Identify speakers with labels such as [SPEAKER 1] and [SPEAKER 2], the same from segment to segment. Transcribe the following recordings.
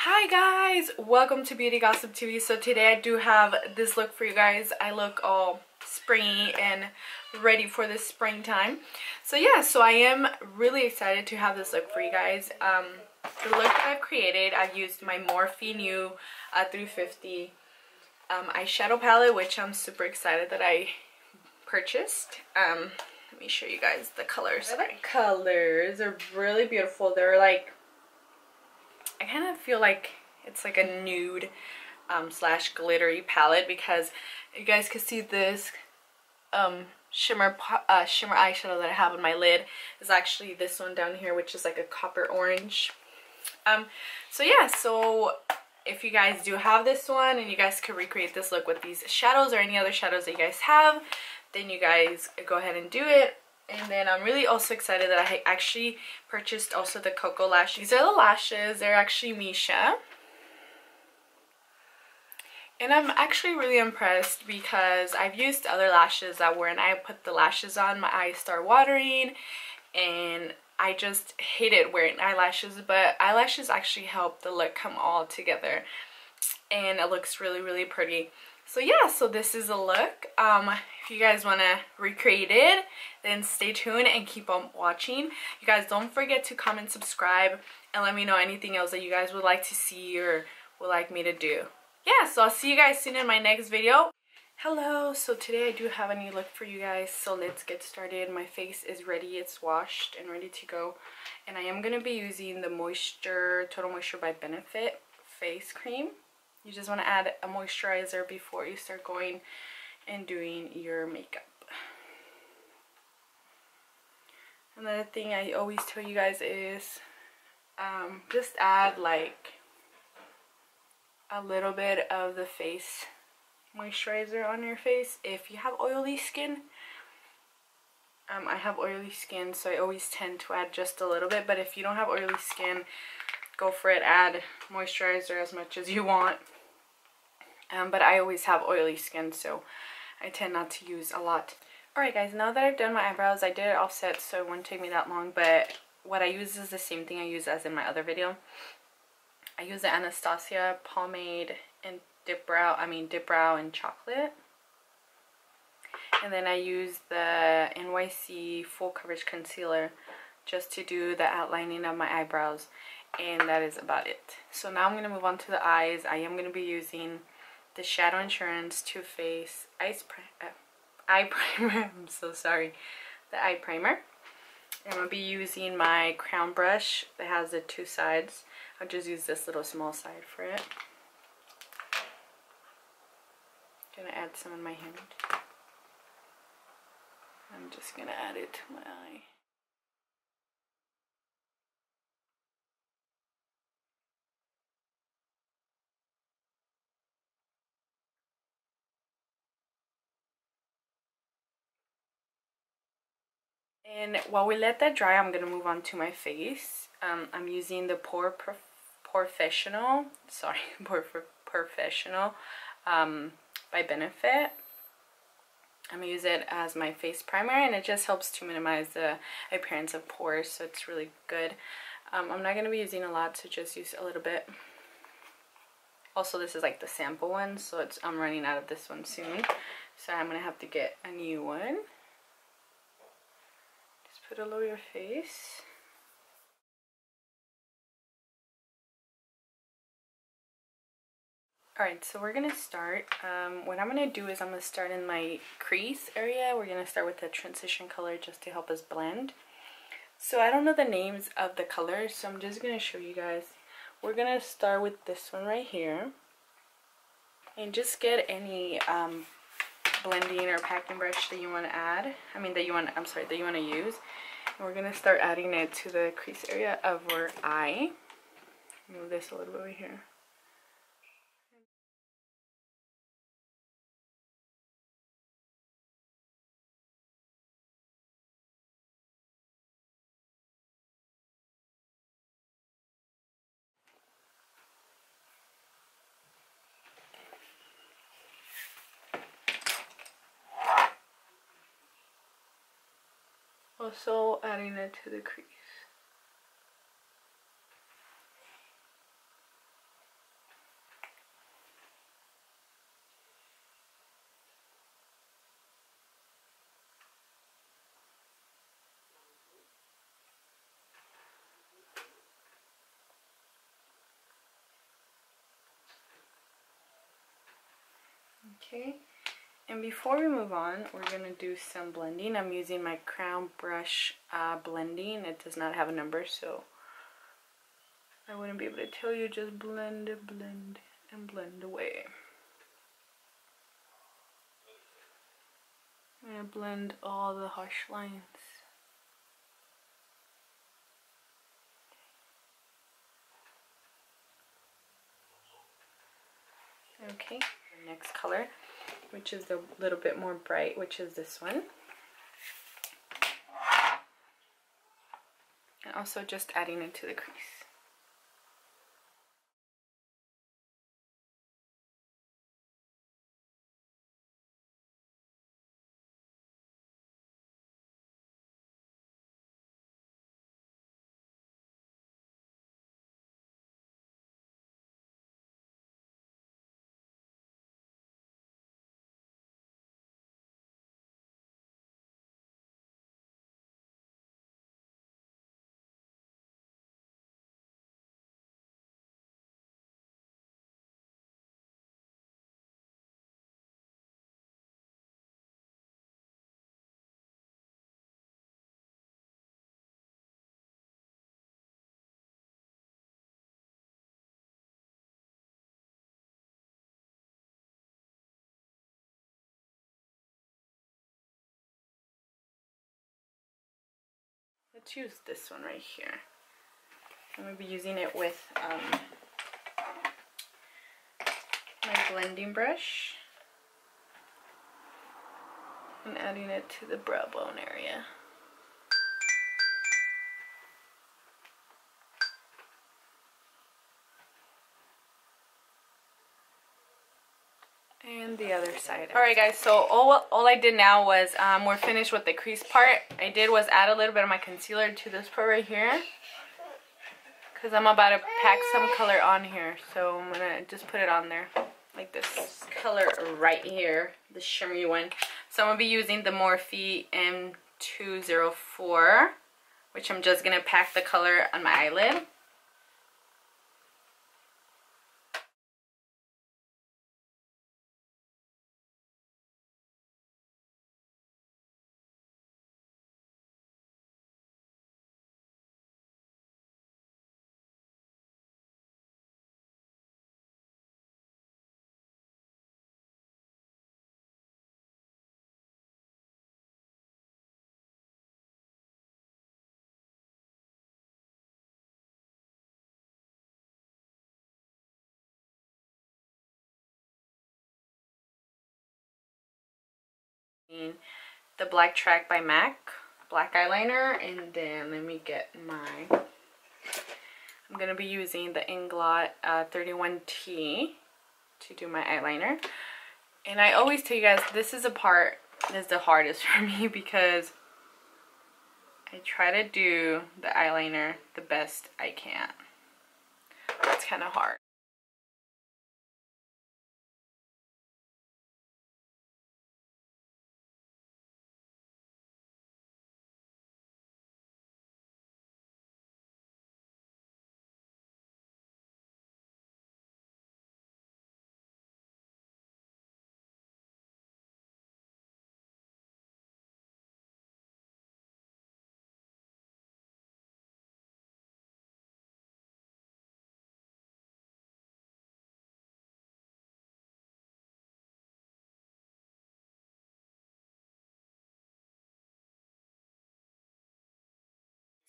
[SPEAKER 1] Hi guys, welcome to Beauty Gossip TV. So today I do have this look for you guys. I look all springy and ready for the springtime. So yeah, so I am really excited to have this look for you guys. The look that I've created, I've used my Morphe new 350 eyeshadow palette, which I'm super excited that I purchased. Let me show you guys the colors. The colors are really beautiful. They're like, I kind of feel like it's like a nude slash glittery palette, because you guys can see this shimmer eyeshadow that I have on my lid is actually this one down here, which is like a copper orange. So yeah, so if you guys do have this one and you guys could recreate this look with these shadows or any other shadows that you guys have, then you guys go ahead and do it. And then I'm really also excited that I actually purchased also the Cocoa lashes. These are the lashes. They're actually Misha. And I'm actually really impressed because I've used other lashes that when I put the lashes on, my eyes start watering. And I just hated wearing eyelashes. But eyelashes actually help the look come all together. And it looks really, really pretty. So yeah, so this is a look. If you guys want to recreate it, then stay tuned and keep on watching. You guys don't forget to comment, subscribe, and let me know anything else that you guys would like to see or would like me to do. Yeah, so I'll see you guys soon in my next video. Hello, so today I do have a new look for you guys, so let's get started. My face is ready, it's washed and ready to go. And I am going to be using the Total Moisture by Benefit face cream. You just want to add a moisturizer before you start going and doing your makeup. Another thing I always tell you guys is just add like a little bit of the face moisturizer on your face if you have oily skin. I have oily skin, so I always tend to add just a little bit, but if you don't have oily skin, go for it. Add moisturizer as much as you want. But I always have oily skin, so I tend not to use a lot. Alright guys, now that I've done my eyebrows, I did it offset, so it won't take me that long, but what I use is the same thing I use as in my other video. I use the Anastasia pomade and dip brow in chocolate. And then I use the NYC full coverage concealer just to do the outlining of my eyebrows, and that is about it. So now I'm going to move on to the eyes. I am going to be using the Shadow Insurance Too Faced eye primer. I'm so sorry. The eye primer. I'm going to be using my crown brush that has the two sides. I'll just use this little small side for it. I'm going to add some in my hand. I'm just going to add it to my eye. And while we let that dry, I'm going to move on to my face. I'm using the Professional by Benefit. I'm going to use it as my face primer, and it just helps to minimize the appearance of pores, so it's really good. I'm not going to be using a lot, so just use a little bit. Also, this is like the sample one, so I'm running out of this one soon, so I'm going to have to get a new one. Put it all over your face. Alright, so we're going to start. What I'm going to do is I'm going to start in my crease area. We're going to start with the transition color just to help us blend. So I don't know the names of the colors, so I'm just going to show you guys. We're going to start with this one right here. And just get any blending or packing brush that you want to add. That you want to use. And we're going to start adding it to the crease area of our eye. Move this a little bit over here. Also adding it to the crease. Okay, and before we move on, we're gonna do some blending. I'm using my crown brush blending. It does not have a number, so I wouldn't be able to tell you. Just blend, blend, and blend away. I'm gonna blend all the harsh lines. Okay, the next color, which is a little bit more bright, which is this one. And also just adding it to the crease. Let's use this one right here. I'm going to be using it with my blending brush and adding it to the brow bone area. And the other side. Alright guys, so all I did now was, we're finished with the crease part. I did was add a little bit of my concealer to this part right here. Because I'm about to pack some color on here. So I'm going to just put it on there. Like this color right here. The shimmery one. So I'm going to be using the Morphe M204. Which I'm just going to pack the color on my eyelid. The Black Track by MAC black eyeliner, and then let me get my, I'm going to be using the Inglot 31T to do my eyeliner. And I always tell you guys, this is a part that's the hardest for me because I try to do the eyeliner the best I can. It's kind of hard.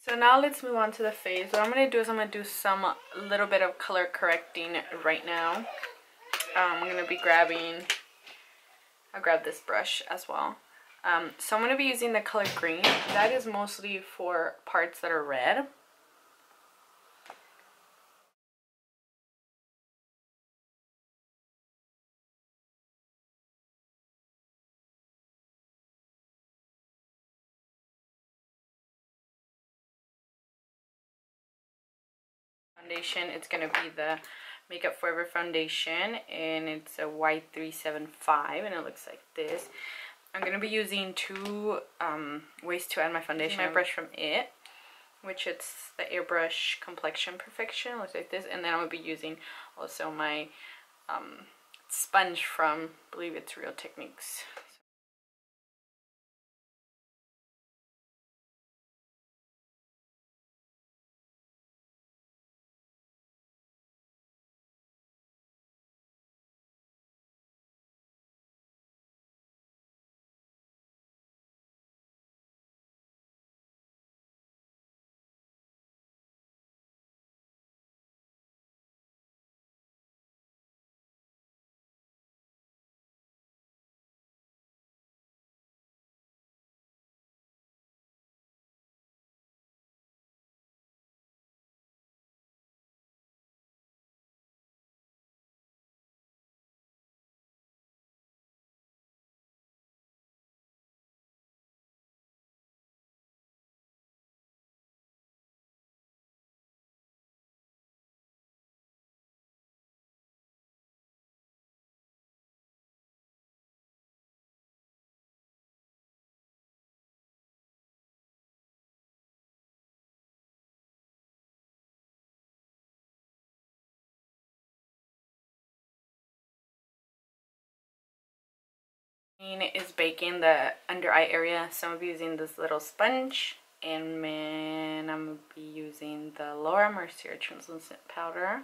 [SPEAKER 1] So now let's move on to the face. What I'm going to do is I'm going to do some little bit of color correcting right now. I'm going to be grabbing, I'll grab this brush as well. So I'm going to be using the color green. That is mostly for parts that are red. Foundation, it's going to be the Makeup Forever foundation, and it's a Y375, and it looks like this. I'm going to be using two ways to add my foundation. My brush from It, which it's the Airbrush Complexion Perfection, looks like this, and then I'm going to be using also my sponge from, I believe it's Real Techniques. Is baking the under eye area, so I'm gonna be using this little sponge, and then I'm gonna be using the Laura Mercier translucent powder.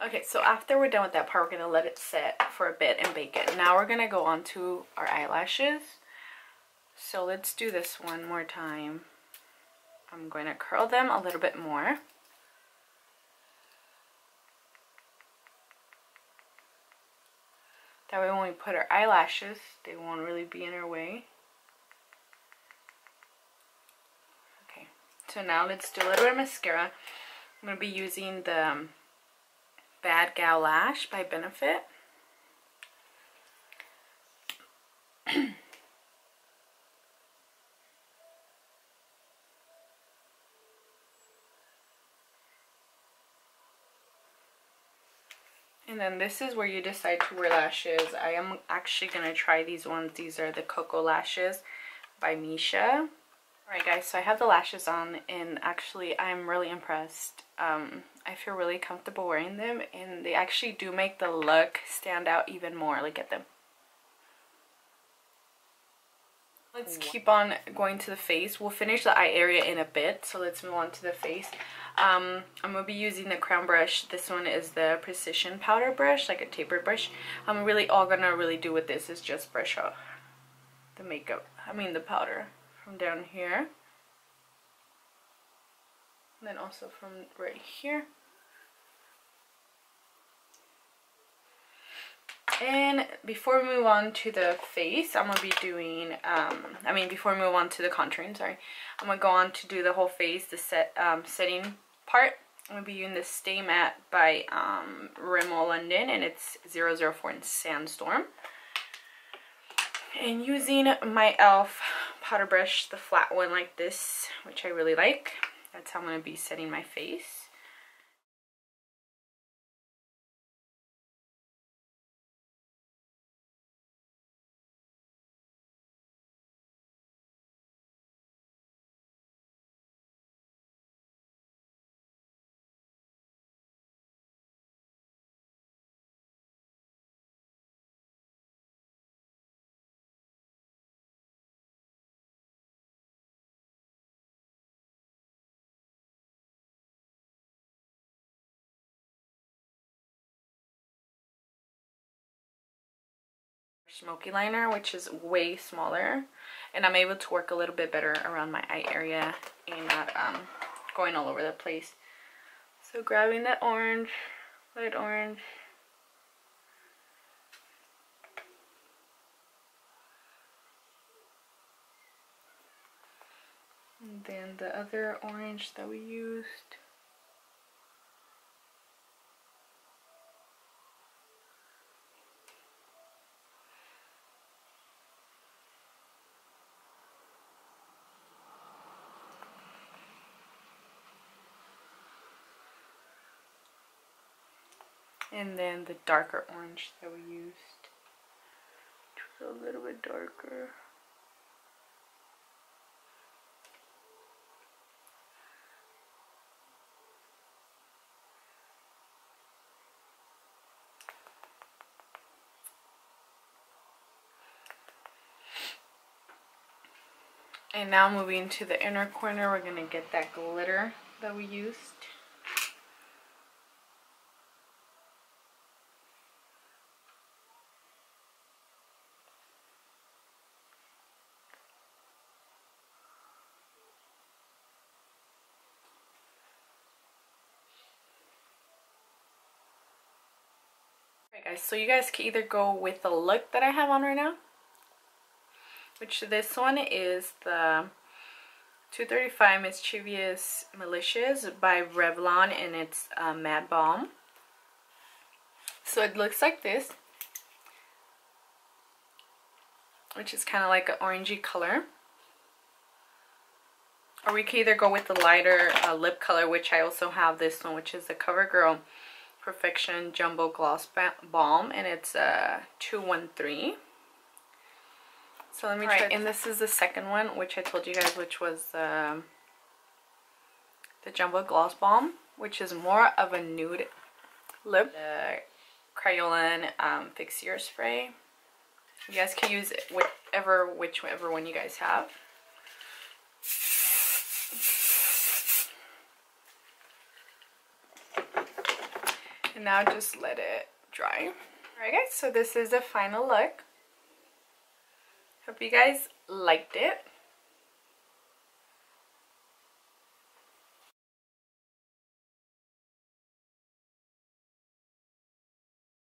[SPEAKER 1] Okay, so after we're done with that part, we're gonna let it set for a bit and bake it. Now we're gonna go on to our eyelashes. So let's do this one more time. I'm going to curl them a little bit more. That way when we put our eyelashes, they won't really be in our way. Okay, so now let's do a little bit of mascara. I'm going to be using the Bad Gal Lash by Benefit. And then this is where you decide to wear lashes. I am actually going to try these ones. These are the Cocoa Lashes by Misha. Alright guys, so I have the lashes on, and actually I'm really impressed. I feel really comfortable wearing them, and they actually do make the look stand out even more. Look at them. Let's keep on going to the face. We'll finish the eye area in a bit, so let's move on to the face. I'm going to be using the crown brush. This one is the Precision Powder Brush, like a tapered brush. I'm really all going to really do with this is just brush off the makeup, the powder from down here. And then also from right here. And before we move on to the face, I'm going to be doing, before we move on to the contouring, sorry. I'm going to go on to do the whole face, the setting part. I'm going to be using this Stay Matte by Rimmel London, and it's 004 in Sandstorm. And using my e.l.f. powder brush, the flat one like this, which I really like. That's how I'm going to be setting my face. Smoky liner, which is way smaller, and I'm able to work a little bit better around my eye area and not going all over the place. So grabbing that orange, light orange, and then the other orange that we used. And then the darker orange that we used, which was a little bit darker. And now moving to the inner corner, we're gonna get that glitter that we used. Alright guys, so you guys can either go with the look that I have on right now, which this one is the 235 Mischievous Malicious by Revlon, and it's matte balm. So it looks like this, which is kind of like an orangey color. Or we can either go with the lighter lip color, which I also have this one, which is the CoverGirl Perfection Jumbo Gloss Balm, and it's 213. So let me try. And this is the second one, which I told you guys, which was the Jumbo Gloss Balm, which is more of a nude lip. The Crayolan Fix Your Spray. You guys can use whichever one you guys have. And now just let it dry. Alright guys, so this is the final look. Hope you guys liked it.